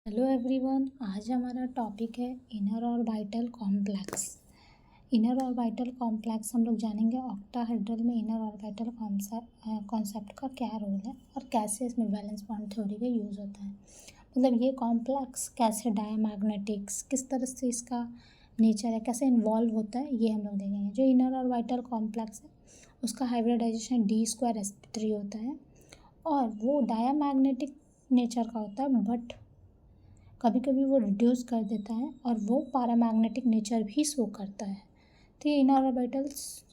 Hello everyone, आज हमारा topic है inner orbital complex. Inner orbital complex हम लोग जानेंगे ऑक्टाहेड्रल में इनर ऑर्बिटल कॉन्सेप्ट का क्या रोल है और कैसे इसमें वैलेंस बॉन्ड थ्योरी का यूज़ होता है। मतलब ये कॉम्प्लेक्स कैसे डायमैग्नेटिक्स, किस तरह से इसका नेचर है, कैसे इन्वॉल्व होता है, ये हम लोग देखेंगे। जो इनर ऑर्बिटल कॉम्प्लेक्स है उसका हाइब्रिडाइजेशन d2sp3 होता है और वो डायमैग्नेटिक नेचर का होता है, बट कभी कभी वो रिड्यूस कर देता है और वो पैरामैग्नेटिक नेचर भी शो करता है। तो ये इनर ऑर्बिटल्स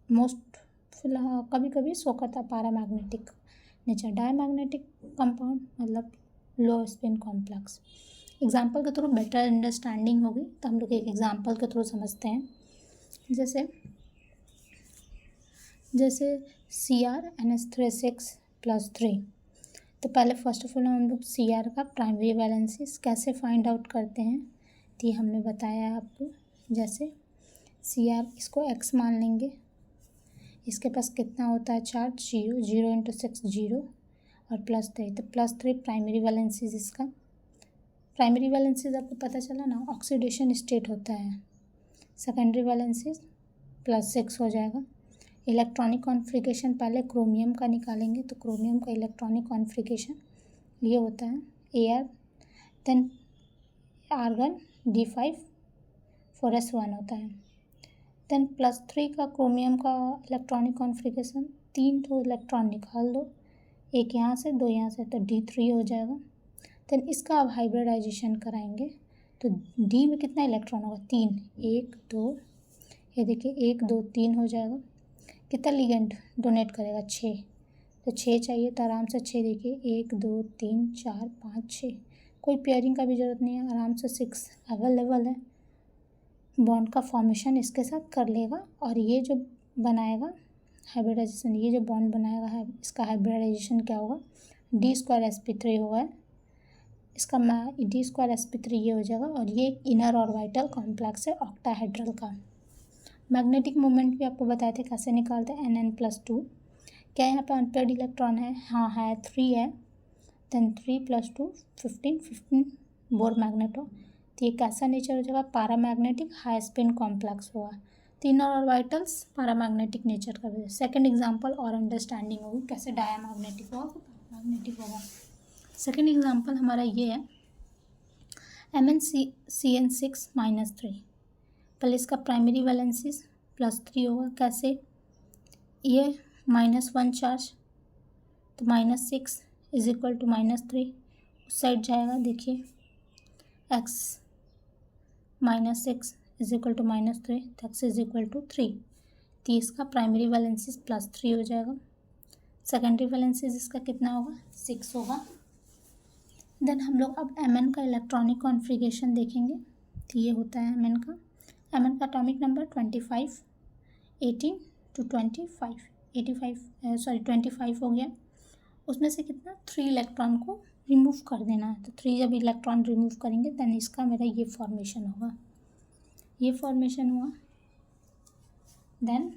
मोस्ट फिलहाल कभी कभी शो करता है पैरामैग्नेटिक नेचर। डायमैग्नेटिक कंपाउंड मतलब लो स्पिन कॉम्प्लेक्स। एग्जांपल के थ्रू बेटर अंडरस्टैंडिंग होगी, तो हम लोग एक एग्जांपल के थ्रू समझते हैं। जैसे CrNH3 6+3। तो पहले फर्स्ट ऑफ ऑल हम लोग Cr का प्राइमरी वैलेंसीज कैसे फाइंड आउट करते हैं, तो ये हमने बताया आपको। जैसे Cr इसको x मान लेंगे, इसके पास कितना होता है चार्ज, 0 × 6 0 और +3, तो +3 प्राइमरी वैलेंसीज। इसका प्राइमरी वैलेंसीज आपको पता चला ना, ऑक्सीडेशन स्टेट होता है। सेकेंडरी वैलेंसीज +6 हो जाएगा। इलेक्ट्रॉनिक कॉन्फ़िगरेशन पहले क्रोमियम का निकालेंगे, तो क्रोमियम का इलेक्ट्रॉनिक कॉन्फ़िगरेशन ये होता है Ar, then argon D5 4s1 होता है। देन +3 का क्रोमियम का इलेक्ट्रॉनिक कॉन्फ़िगरेशन, 3 तो इलेक्ट्रॉन निकाल दो, एक यहाँ से 2 यहाँ से, तो D3 हो जाएगा। देन इसका अब हाइब्रिडाइजेशन कराएंगे, तो D में कितना इलेक्ट्रॉन होगा, 3, 1 2, ये देखिए 1 2 3 हो जाएगा। कितना लिगेंड डोनेट करेगा, 6, तो 6 चाहिए, तो आराम से 6 देखिए 1 2 3 4 5 6, कोई पेयरिंग का भी ज़रूरत नहीं है, आराम से 6 अवेलेबल है। बॉन्ड का फॉर्मेशन इसके साथ कर लेगा और ये जो बनाएगा हाइब्रिडाइजेशन, ये जो बॉन्ड बनाएगा है इसका हाइब्रिडाइजेशन क्या होगा, d2sp3 होगा। इसका d2sp3 ये हो जाएगा और ये इनर ऑर्बिटल कॉम्प्लेक्स है ऑक्टाहेड्रल का। मैग्नेटिक मोमेंट भी आपको बताए थे कैसे निकालते हैं, Nn+2। क्या यहाँ पे अनपेयर्ड इलेक्ट्रॉन है, हाँ है, 3 है, देन 3 + 2 15 बोर मैग्नेट हो, तो ये कैसा नेचर हो जाएगा, पैरामैग्नेटिक हाई स्पिन कॉम्प्लेक्स हुआ। तीनों ऑर्बिटल्स पैरामैग्नेटिक नेचर का वजह। सेकेंड एग्जांपल और अंडरस्टैंडिंग होगी कैसे डायमैग्नेटिक होगा तो पैरामैग्नेटिक होगा। सेकेंड एग्जांपल हमारा ये है MnCN6-3। पहले इसका प्राइमरी वैलेंसीज +3 होगा, कैसे, ये -1 चार्ज, तो -6 = -3, उस साइड जाएगा, देखिए x -6 = -3, तो x = 3, तो इसका प्राइमरी वैलेंसीज +3 हो जाएगा। सेकेंडरी वैलेंसीज इसका कितना होगा, 6 होगा। देन हम लोग अब Mn का इलेक्ट्रॉनिक कॉन्फ़िगरेशन देखेंगे, तो ये होता है Mn का एटॉमिक नंबर 25, 18 to 25, 25 हो गया। उसमें से कितना 3 इलेक्ट्रॉन को रिमूव कर देना है, तो 3 जब इलेक्ट्रॉन रिमूव करेंगे देन इसका मेरा ये फॉर्मेशन होगा, ये फॉर्मेशन हुआ। देन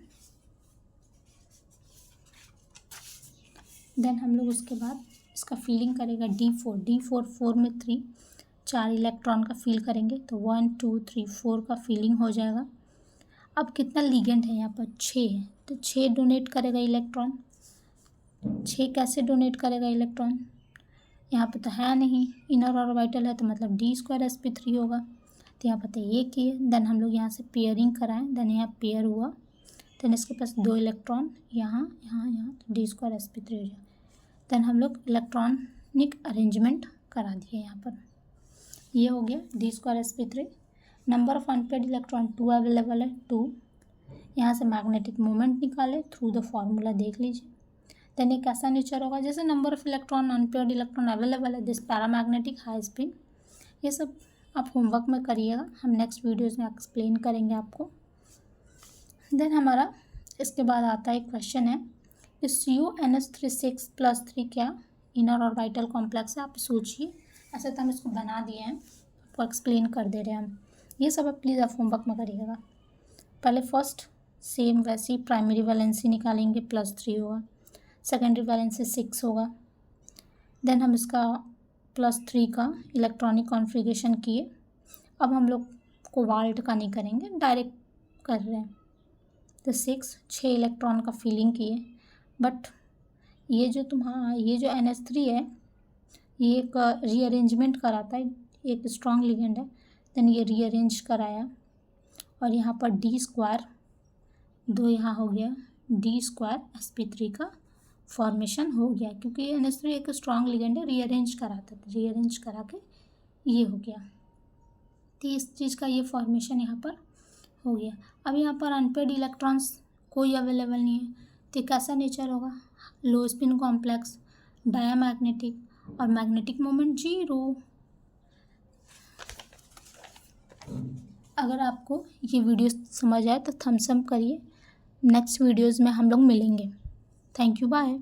हम लोग उसके बाद इसका फीलिंग करेगा D4 4 में 3, 4 इलेक्ट्रॉन का फील करेंगे, तो 1 2 3 4 का फीलिंग हो जाएगा। अब कितना लिगेंड है यहाँ पर, 6 है, तो 6 डोनेट करेगा इलेक्ट्रॉन। 6 कैसे डोनेट करेगा इलेक्ट्रॉन, यहाँ पे तो है नहीं, इनर ऑर्बिटल है, तो मतलब d2sp3 होगा, तो यहाँ पर ये किए। देन हम लोग यहाँ से पेयरिंग कराएं, देन यहाँ पेयर हुआ, देन इसके पास 2 इलेक्ट्रॉन यहाँ तो d2sp3 हो जाए। देन हम लोग इलेक्ट्रॉनिक अरेंजमेंट करा दिए, यहाँ पर ये हो गया d2sp3। Number of unpaired electron 2 available है, 2। यहाँ से मैग्नेटिक मोमेंट निकाले थ्रू द फॉर्मूला, देख लीजिए। देन एक ऐसा नेचर होगा जैसे number of electron unpaired electron available है, दिस पैरामैग्नेटिक हाई स्पिन। ये सब आप होमवर्क में करिएगा, हम नेक्स्ट वीडियोज़ में एक्सप्लेन करेंगे आपको। देन हमारा इसके बाद आता है क्वेश्चन है, CuNH3 क्या इनर ऑर्बिटल कॉम्प्लेक्स है, आप सोचिए। ऐसे तो हम इसको बना दिए हैं, आपको एक्सप्लेन कर दे रहे हैं हम, ये सब आप प्लीज़ आप होमवर्क में करिएगा। पहले फर्स्ट सेम वैसी प्राइमरी वैलेंसी निकालेंगे, +3 होगा। सेकेंडरी वैलेंसी 6 होगा। देन हम इसका +3 का इलेक्ट्रॉनिक कॉन्फ़िगरेशन किए। अब हम लोग कोबाल्ट का नहीं करेंगे, डायरेक्ट कर रहे हैं। तो 6 इलेक्ट्रॉन का फिलिंग किए, बट ये जो NH3 है ये एक रीअरेंजमेंट कराता है, एक स्ट्रॉन्ग लिगेंड है, देन ये रीअरेंज कराया और यहाँ पर D² 2 यहाँ हो गया, D² sp3 का फॉर्मेशन हो गया, क्योंकि NH3 एक स्ट्रॉन्ग लिगेंड है, रीअरेंज कराता है, रीअरेंज करा के ये हो गया। तो इस चीज़ का ये फॉर्मेशन यहाँ पर हो गया। अब यहाँ पर अनपेड इलेक्ट्रॉन्स कोई अवेलेबल नहीं है, तो कैसा नेचर होगा, लो स्पिन कॉम्प्लेक्स, डायामैग्नेटिक और मैग्नेटिक मोमेंट 0। अगर आपको ये वीडियो समझ आए तो थम्स अप करिए। नेक्स्ट वीडियोज़ में हम लोग मिलेंगे। Thank you, bye.